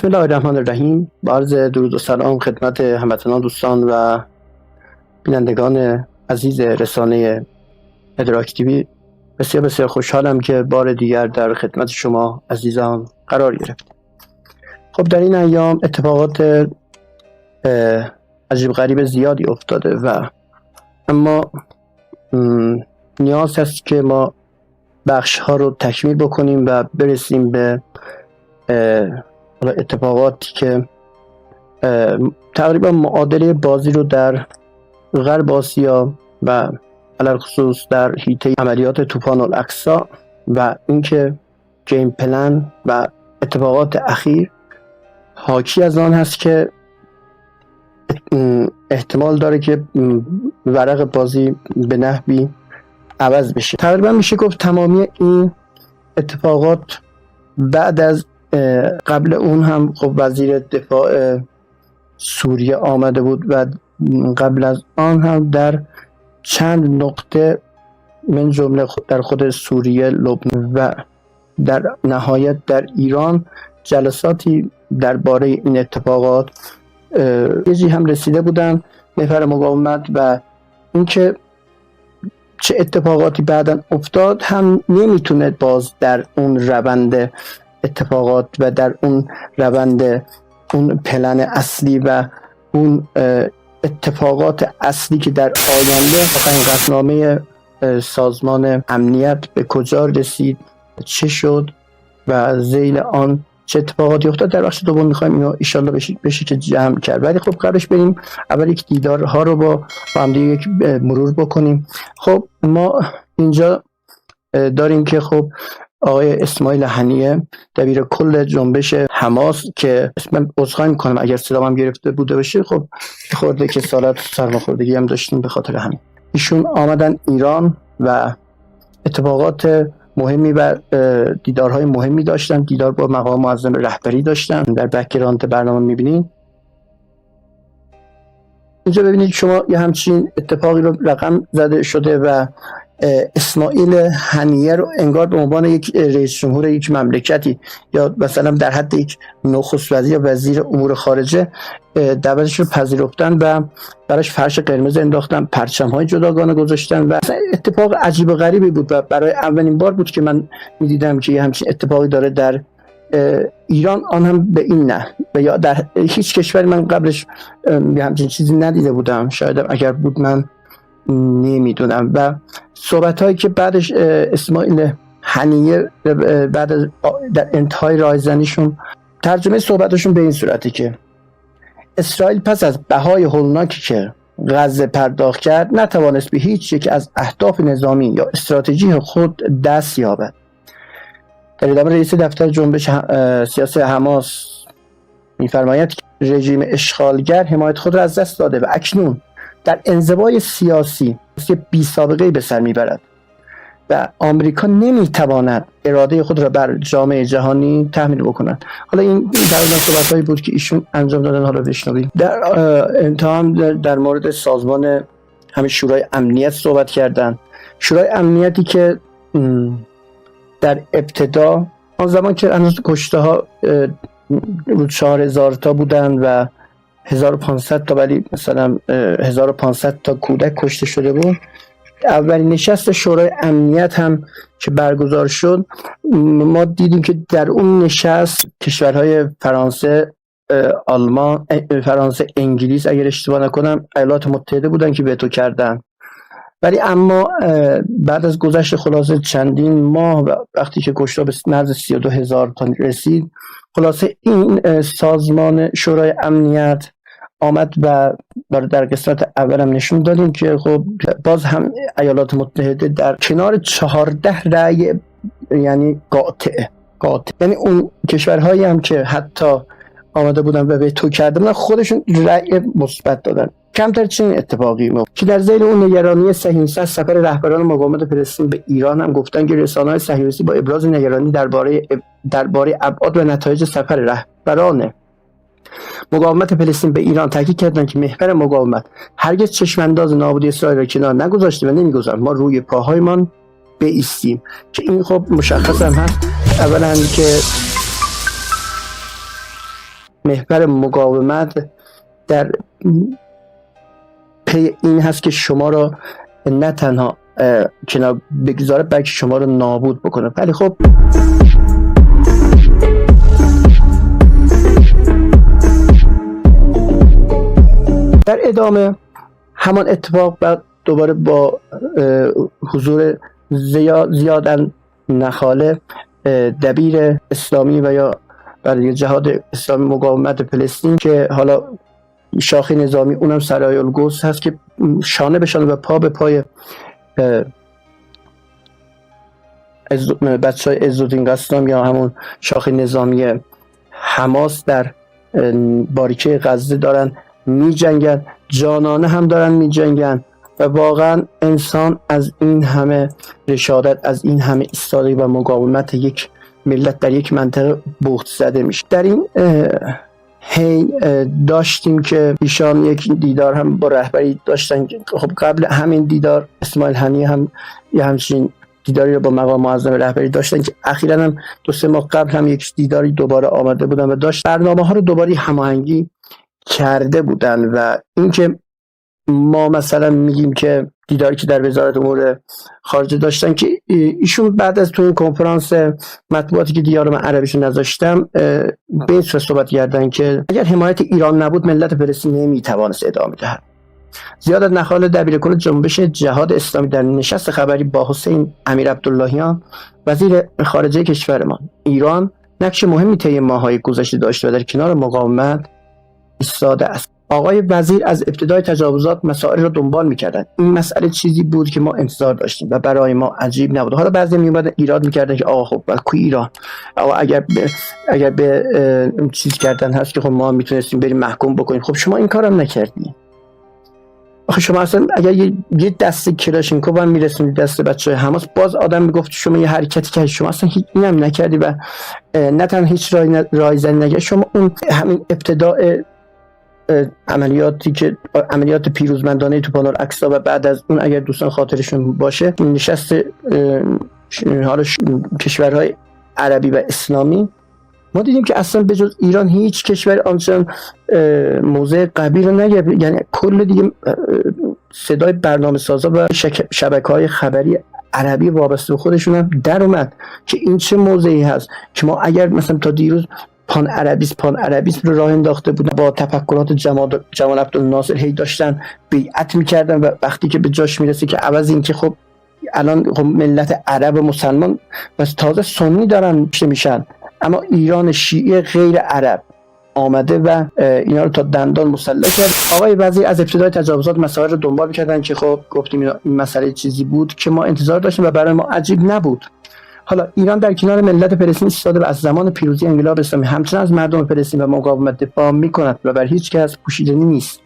بسم الله الرحمن الرحیم. با عرض درود و سلام خدمت هموطنان، دوستان و بینندگان عزیز رسانه ادراک تیوی. بسیار بسیار خوشحالم که بار دیگر در خدمت شما عزیزان قرار گرفتم. خب در این ایام اتفاقات عجیب غریب زیادی افتاده و اما نیاز هست که ما بخش ها رو تکمیل بکنیم و برسیم به اتفاقاتی که تقریبا معادله بازی رو در غرب آسیا و علل خصوص در حیطه عملیات طوفان الاقصی و اینکه گیم پلن و اتفاقات اخیر حاکی از آن هست که احتمال داره که ورق بازی به نحوی عوض بشه. تقریبا میشه گفت تمامی این اتفاقات بعد از قبل اون هم خب وزیر دفاع سوریه آمده بود و قبل از آن هم در چند نقطه من جمله در خود سوریه، لبنان و در نهایت در ایران جلساتی درباره این اتفاقات یه هم رسیده بودن محور مقاومت و اینکه چه اتفاقاتی بعداً افتاد هم نمیتونه باز در اون روند اتفاقات و در اون روند اون پلن اصلی و اون اتفاقات اصلی که در آینده این قطعنامه سازمان امنیت به کجا رسید، چه شد و ذیل آن چه اتفاقاتی افتاد، در بخش دوم میخوایم اینو ایشالله بشه که جمع کرد. ولی خب قبلش بریم اول یک دیدارها رو با هم دیگه یک مرور بکنیم. خب ما اینجا داریم که خب آقای اسماعیل هنیه دبیر کل جنبش حماس که اسمم عذرخواهی میکنم اگر صدام گرفته بوده باشه، خب خورده که سالات سرماخوردگی هم داشتیم به خاطر همین. ایشون آمدن ایران و اتفاقات مهمی و دیدارهای مهمی داشتن. دیدار با مقام معظم رهبری داشتن. در بک‌گراند برنامه میبینید اینجا ببینید شما یه همچین اتفاقی رو رقم زده شده و اسماعیل هنیه رو انگار به عنوان یک رئیس جمهور یک مملکتی یا مثلا در حد یک نخست وزیر یا وزیر امور خارجه دعوتش رو پذیرفتن و براش فرش قرمز انداختن، پرچم‌های جداگانه گذاشتن و اتفاق عجیب و غریبی بود و برای اولین بار بود که من می‌دیدم که یه همچین اتفاقی داره در ایران، آن هم به این نه و یا در هیچ کشوری من قبلش یه همچین چیزی ندیده بودم. شاید اگر بود من نمیدونم. و صحبت هایی که بعدش اسماعیل هنیه بعد در انتهای رایزنیشون ترجمه صحبتشون به این صورتی که اسرائیل پس از بهای هولناکی که غزه پرداخت کرد نتوانست به هیچ یک از اهداف نظامی یا استراتژی خود دست یابد. در ادامه رئیس دفتر جنبش سیاسی حماس می‌فرماید که رژیم اشغالگر حمایت خود را از دست داده و اکنون در انزوای سیاسی بی سابقه به سر میبرد و آمریکا نمیتواند اراده خود را بر جامعه جهانی تحمیل بکند. حالا این در صحبت‌هایی بود که ایشون انجام دادن. حالا بشنویم. در انتها در مورد سازمان همین شورای امنیت صحبت کردن. شورای امنیتی که در ابتدا آن زمان که هنوز کشته ها 4000 تا بودن و 1500 تا ولی مثلا 1500 تا کودک کشته شده بود، اولین نشست شورای امنیت هم که برگزار شد ما دیدیم که در اون نشست کشورهای فرانسه، آلمان، فرانسه، انگلیس اگر اشتباه نکنم ایالات متحده بودن که وتو کردن. ولی اما بعد از گذشت خلاصه چندین ماه و وقتی که کشته به نزد 32000 تا رسید، خلاصه این سازمان شورای امنیت آمد و در قسمت اولم نشون دادیم که خب باز هم ایالات متحده در کنار 14 رأی یعنی قاطع یعنی اون کشورهایی هم که حتی آمده بودن و وتو کردن خودشون رأی مثبت دادن. کمتر چنین اتفاقی که در ذیل اون نگرانی صهیونیست سفر رهبران مقاومت فلسطین به ایران هم گفتن که رسانه‌های صهیونیستی با ابراز نگرانی درباره ابعاد و نتایج سفر رهبران مقاومت فلسطین به ایران تاکید کردند که محور مقاومت هرگز چشمانداز نابودی اسرائیل را کنار نگذاشته و نمیگذارد ما روی پاهایمان بایستیم. که این خب مشخص هم هست. اولا که محور مقاومت در پی این هست که شما را نه تنها کنار بگذاره بلکه شما رو نابود بکنه. ولی خب در ادامه همان اتفاق بعد دوباره با حضور زیاد نخاله دبیر اسلامی و یا برای جهاد اسلامی مقاومت فلسطین که حالا شاخه نظامی اونم سرای القدس هست که شانه به شانه و پا به پای بچهای عزالدین قسام یا همون شاخه نظامی حماس در باریکه غزه دارن می جنگن، جانانه هم دارن می جنگن و واقعا انسان از این همه رشادت، از این همه ایستادگی و مقاومت یک ملت در یک منطقه بهت زده میشه. در این حین داشتیم که ایشان یک دیدار هم با رهبری داشتن. خب قبل همین دیدار اسماعیل هنیه هم یه همچین دیداری رو با مقام معظم رهبری داشتن که اخیراً هم 2-3 ماه قبل هم یک دیداری دوباره آمده بودن و داشت برنامه ها رو دوباره هماهنگی کرده بودن. و اینکه ما مثلا میگیم که دیداری که در وزارت امور خارجه داشتن که ایشون بعد از تو این کنفرانس مطبوعاتی که دیار من عربیشو نذاشتم به این صحبت کردن که اگر حمایت ایران نبود ملت فلسطین نمیتوانست ادامه دهد. زیادت نخاله دبیرکل جنبش جهاد اسلامی در نشست خبری با حسین امیر عبداللهیان وزیر خارجه کشورمان ایران نقش مهمی طی ماه‌های گذشته داشته و در کنار مقاومت ایستاده است. آقای وزیر از ابتدای تجاوزات مسائل را دنبال می‌کردند. این مسئله چیزی بود که ما انتظار داشتیم و برای ما عجیب نبود. حالا بعضی میومدن ایراد می‌کردن که آقا خب کوی ایران، آقا اگر به چیز کردن هست که خب ما میتونستیم بریم محکوم بکنیم. خب شما این کارم نکردی. آخه شما اصلا اگر یه دست کلاشینکوف هم میرسونید دست بچه‌های حماس، باز آدم میگفت شما یه حرکتی کردی، شما اصلا هیچ اینم نکردی و نه تنها هیچ رایزنی نکردی. شما اون همین ابتداء عملیات پیروزمندانه تو پانال اکسا و بعد از اون اگر دوستان خاطرشون باشه نشست حالا کشورهای عربی و اسلامی، ما دیدیم که اصلا به جز ایران هیچ کشور آنچنان موضع قوی رو نگرفت. یعنی کل دیگه صدای برنامه سازا و شبکه‌های خبری عربی وابسته به خودشون هم در اومد که این چه موضعی هست که ما اگر مثلا تا دیروز پان عربیسم رو راه انداخته بودن با تفکرات جمال عبدالناصر هی داشتن بیعت میکردن و وقتی که به جاش میرسه که عوض این که خب الان خب ملت عرب و مسلمان بس تازه سنی دارن میشن، اما ایران شیعه غیر عرب آمده و اینا رو تا دندان مسلح کرد. آقای وزیر از ابتدای تجاوزات مسائل رو دنبال می‌کردن که خب گفتیم این مسئله چیزی بود که ما انتظار داشتیم و برای ما عجیب نبود. حالا ایران در کنار ملت فلسطین ایستاده و از زمان پیروزی انقلاب اسلامی همچنان از مردم فلسطین و مقاومت دفاع می‌کند و بر هیچ کس پوشیدنی نیست.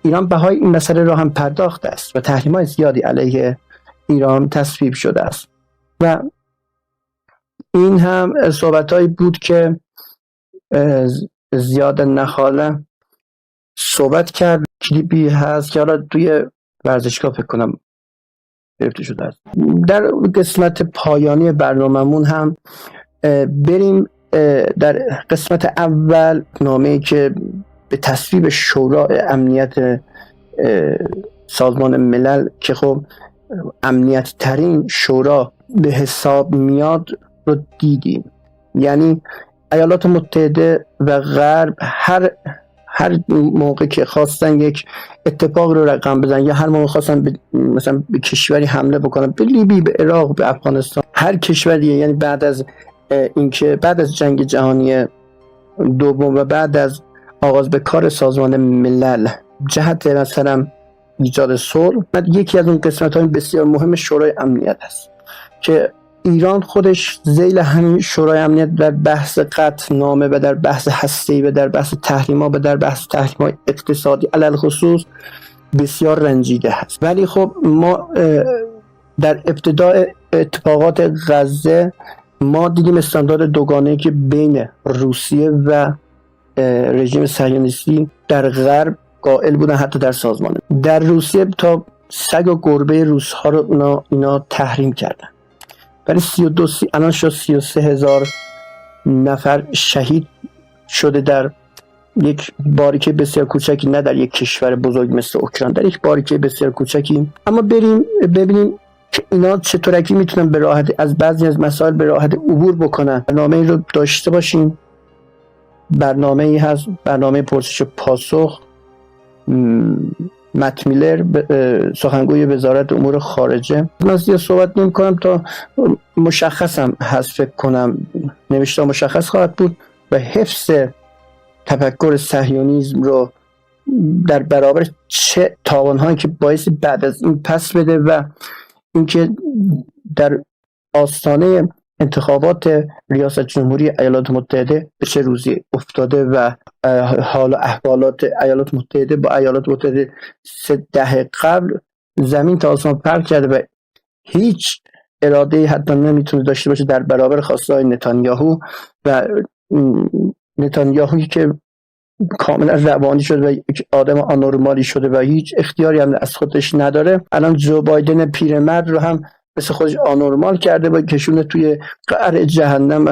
ایران بهای این مسئله را هم پرداخته است و تحریم‌های زیادی علیه ایران تصویب شده است. و این هم صحبتایی بود که زیاد نخاله صحبت کرد. کلیپی هست که حالا توی ورزشگاه فکر کنم گرفته شده است. در قسمت پایانی برنامه‌مون هم بریم در قسمت اول نامه‌ای که به تصویب شورای امنیت سازمان ملل که خب امنیت ترین شورا به حساب میاد رو دیدیم. یعنی ایالات متحده و غرب هر موقع که خواستن یک اتفاق رو رقم بزنن یا هر موقع خواستن مثلا به کشوری حمله بکنن، به لیبی، به عراق، به افغانستان، هر کشوری، یعنی بعد از اینکه بعد از جنگ جهانی دوم و بعد از آغاز به کار سازمان ملل جهت مثلا ایجاد صلح، یکی از اون قسمت‌های بسیار مهم شورای امنیت است که ایران خودش ذیل همین شورای امنیت در بحث قطعنامه و در بحث هسته‌ای و در بحث تحریم‌ها و در بحث تحریم‌های اقتصادی علل خصوص بسیار رنجیده هست. ولی خب ما در ابتدای اتفاقات غزه ما دیدیم استاندارد دوگانه‌ای که بین روسیه و رژیم صهیونیستی در غرب قائل بودن، حتی در سازمان. در روسیه تا سگ و گربه روس‌ها رو اینا تحریم کردن. برای الان شد 33,000 نفر شهید شده در یک باریکه بسیار کوچکی، نه در یک کشور بزرگ مثل اوکراین، در یک باریکه بسیار کوچکی. اما بریم ببینیم که اینا چطورکی میتونن به راحتی از بعضی از مسائل به راحتی عبور بکنن. برنامه رو داشته باشیم. برنامه ای هست، برنامه پرسش و پاسخ. مت میلر سخنگوی وزارت امور خارجه. من زیاد صحبت نمی کنم تا مشخصم هست، فکر کنم نوشته مشخص خواهد بود و حفظ تفکر صهیونیسم رو در برابر چه تاوان‌هایی که باعث بعد از این پس بده و اینکه در آستانه انتخابات ریاست جمهوری ایالات متحده به چه روزی افتاده و حال و احوالات ایالات متحده با ایالات متحده 3 دهه قبل زمین تا آسمان فرق کرده و هیچ اراده حتی نمیتونه داشته باشه در برابر خواستهای نتانیاهو و نتانیاهویی که کاملا روانی شده و آدم آنورمالی شده و هیچ اختیاری هم از خودش نداره. الان جو بایدن پیرمرد رو هم مثل خودش آنورمال کرده و کشونه توی قعر جهنم.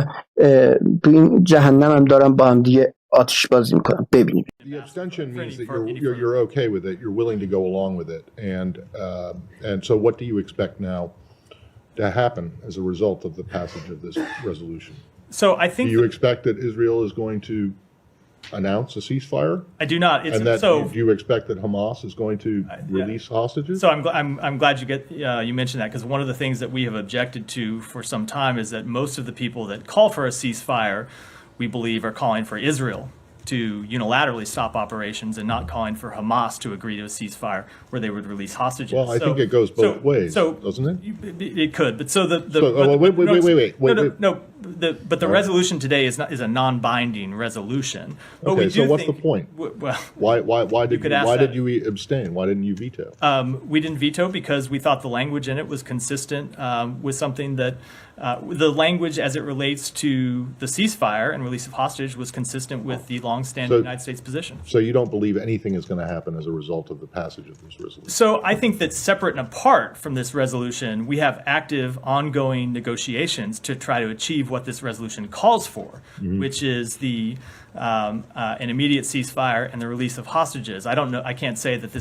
تو این جهنم هم دارن با هم دیگه آتش بازی میکنن. ببینیم. The abstention means that you're okay with it. You're willing to go along with it. And so what do you expect now to happen as a result of the passage of this resolution? So I think. Do you expect that Israel is going to announce a ceasefire? I do not. Do you expect that Hamas is going to release hostages? So I'm glad you mentioned that, because one of the things that we have objected to for some time is that most of the people that call for a ceasefire, we believe, are calling for Israel to unilaterally stop operations and not calling for Hamas to agree to a ceasefire where they would release hostages. Well, I think it goes both ways, doesn't it? It could, but but the resolution today is a non-binding resolution. Okay, so what's the point? Why did you abstain? Why didn't you veto? We didn't veto because we thought the language in it was consistent with something that the language as it relates to the ceasefire and release of hostage was consistent with the long-standing United States position. So you don't believe anything is going to happen as a result of the passage of this resolution? So I think that separate and apart from this resolution, we have active, ongoing negotiations to try to achieve what this resolution calls for, which is an immediate ceasefire and the release of hostages. I can't say that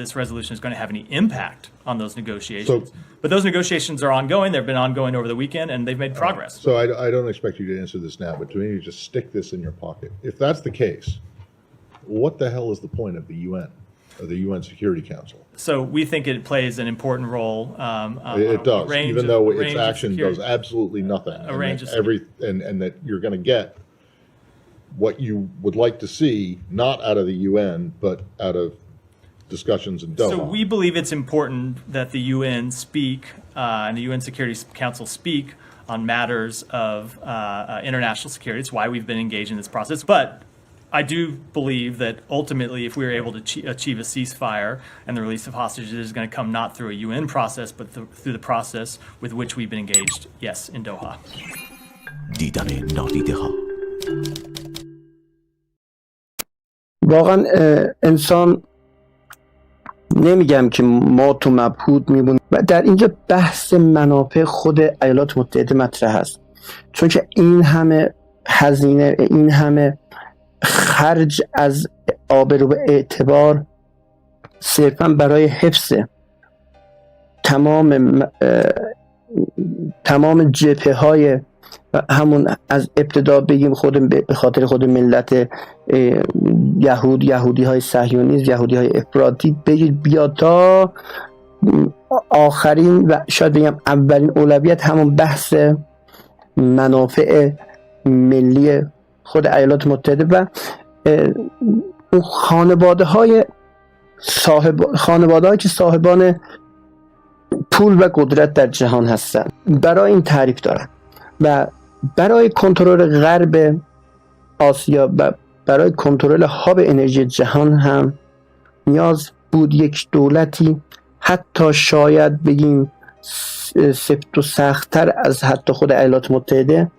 this resolution is going to have any impact on those negotiations. But those negotiations are ongoing. They've been ongoing over the weekend, and they've made progress. So I don't expect you to answer this now, but to me, you just stick this in your pocket. If that's the case, what the hell is the point of the UN, or the UN Security Council? So we think it plays an important role. It does, even though its action does absolutely nothing. And that you're going to get what you would like to see, not out of the UN, but out of discussions in Doha. So we believe it's important that the UN speak and the UN Security Council speak on matters of international security. It's why we've been engaged in this process. But I do believe that ultimately, if we are able to achieve a ceasefire and the release of hostages, is going to come not through a UN process, but through the process with which we've been engaged, yes, in Doha. دیدن نادیده ها. واقعا انسان، نمیگم که ما تو مبهوت میبونیم و در اینجا بحث منافع خود ایالات متحده مطرح هست، چون که این همه هزینه، این همه خرج از آبرو و اعتبار صرفا برای حفظ تمام جبهه های همون از ابتدا بگیم به خاطر خود ملت یهودی های صهیونیست، یهودی های افراطی، بگید بیا تا آخرین و شاید بگم اولین اولویت همون بحث منافع ملی خود ایالات متحده و اون خانواده هایی که صاحبان پول و قدرت در جهان هستند برای این تعریف دارن و برای کنترل غرب آسیا و برای کنترل هاب انرژی جهان هم نیاز بود یک دولتی حتی شاید بگیم سفت و سخت‌تر از حتی خود ایالات متحده،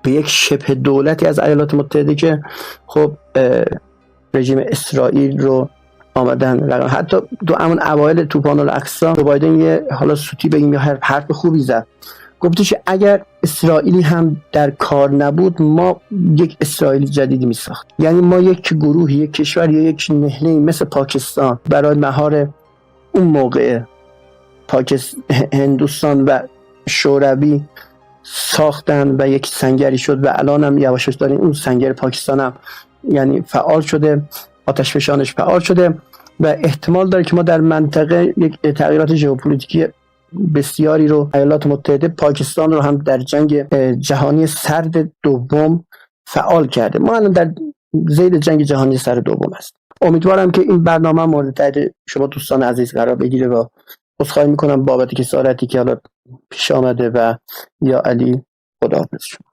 به یک شبه دولتی از ایالات متحده که خب رژیم اسرائیل رو آمدن حتی تو همون اوایل طوفان الاقصی جو بایدن یه حالا سوتی بگیم یا حرف خوبی زد گفتش اگر اسرائیلی هم در کار نبود ما یک اسرائیل جدیدی می ساخت. یعنی ما یک گروه، یک کشور یا یک نهله مثل پاکستان برای مهار اون موقع هندوستان و شوروی ساختن و یک سنگری شد و الان هم یواشاش داریم اون سنگر پاکستان هم یعنی فعال شده، آتش فشانش فعال شده و احتمال داره که ما در منطقه یک تغییرات ژئوپلیتیکی بسیاری رو ایالات متحده پاکستان رو هم در جنگ جهانی سرد دوم فعال کرده. ما الان در ذیل جنگ جهانی سرد دوم است. امیدوارم که این برنامه مورد تایید شما دوستان عزیز قرار بگیره و عذرخواهی میکنم بابت کسارتی که حالا پیش آمده و یا علی خداحافظ شما.